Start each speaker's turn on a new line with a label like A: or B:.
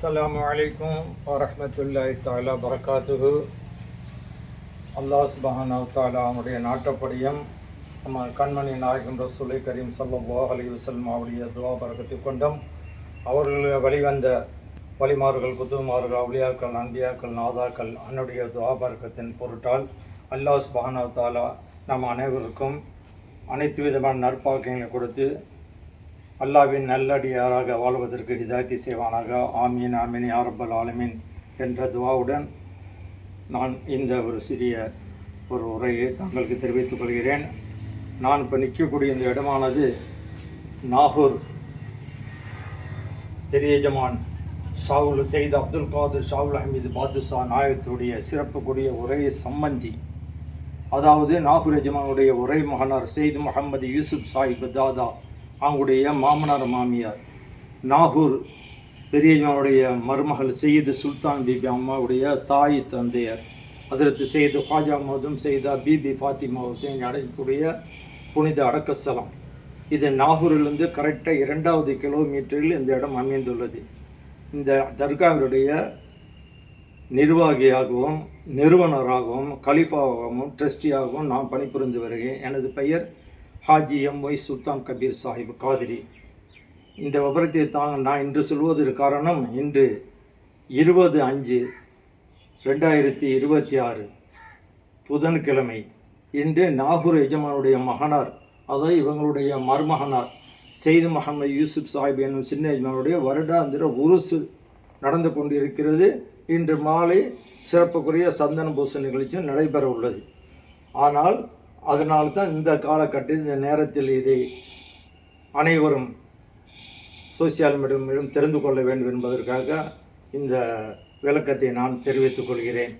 A: அஸ்ஸலாமு அலைக்கும் வரஹ்மத்துல்லாஹி தஆலா பரகாத்துஹு. அல்லாஹ் சுப்ஹானஹு வ தஆலா அவனுடைய நாட்டப்படியும் நம்ம கண்மணி நாயகம் ரசூலை கரீம் ஸல்லல்லாஹு அலைஹி வஸல்லம் அவருடைய துஆ பரக்கத்தை கொண்டும் அவர்கள் வழிவந்த வழிமார்கள் புத்துமார்கள் அவுலியாக்கள் அன்பியாக்கள் நாதாக்கள் அவனுடைய துஆ பரக்கத்தின் பொருட்டால் அல்லாஹ் சுப்ஹானஹு வ தஆலா நம் அனைவருக்கும் அனைத்து விதமான நற்பாக்கியங்களை கொடுத்து அல்லாவின் நல்லடியாராக வாழ்வதற்கு ஹிதாயத்தை செய்வானாக. ஆமீன் ஆமீன் யா ரப்பல் ஆலமீன் என்ற துவாவுடன் நான் இந்த ஒரு சிறிய உரையை தங்களுக்கு தெரிவித்துக் கொள்கிறேன். நான் இப்போ நிற்கக்கூடிய இந்த இடமானது நாகூர் பெரிய எஜமான் ஷாவுல் செய்து அப்துல் காதிர் ஷாவுல் அஹமீது பாதுஷா நாயகத்துடைய சிறப்புக்குரிய உரை சம்பந்தி, அதாவது நாகூர் எஜமானுடைய உரை மகனார் செய்து முகமது யூசுப் சாஹிப் தாதா அவங்களுடைய மாமனார் மாமியார் நாகூர் பெரியஜமானுடைய மருமகள் செய்து சுல்தான் பிபி அம்மாவுடைய தாய் தந்தையர் அதற்கு செய்து ஹாஜா மோதும் செய்தா பிபி ஃபாத்திமா ஹுசைன் அடையக்கூடிய புனித அடக்கஸ்தலம். இது நாகூரிலிருந்து கரெக்டாக 2வது கிலோமீட்டரில் இந்த இடம் அமைந்துள்ளது. இந்த தர்காவினுடைய நிர்வாகியாகவும் நிறுவனராகவும் கலிஃபாவாகவும் ட்ரஸ்டியாகவும் நான் பணிபுரிந்து வருகிறேன். எனது பெயர் ஹாஜி எம்.ஒய் சுல்தான் கபீர் சாஹிப் காதிரி. இந்த விபரத்தை நான் இன்று சொல்வதற்கு காரணம், இன்று 20/5/2026 புதன்கிழமை இன்று நாகூர் எஜமானுடைய மகனார், அதாவது இவங்களுடைய மருமகனார் செய்து முகமது யூசுப் சாஹிப் என்னும் சின்ன எஜமானுடைய வருடாந்திர உருசு நடந்து கொண்டிருக்கிறது. இன்று மாலை சிறப்புக்குரிய சந்தன பூச நிகழ்ச்சி நடைபெற உள்ளது. ஆனால் அதனால்தான் இந்த காலகட்டத்தில் இந்த நேரத்தில் இதை அனைவரும் சோசியல் மீடியாவிலும் தெரிந்து கொள்ள வேண்டும் என்பதற்காக இந்த விளக்கத்தை நான் தெரிவித்துக் கொள்கிறேன்.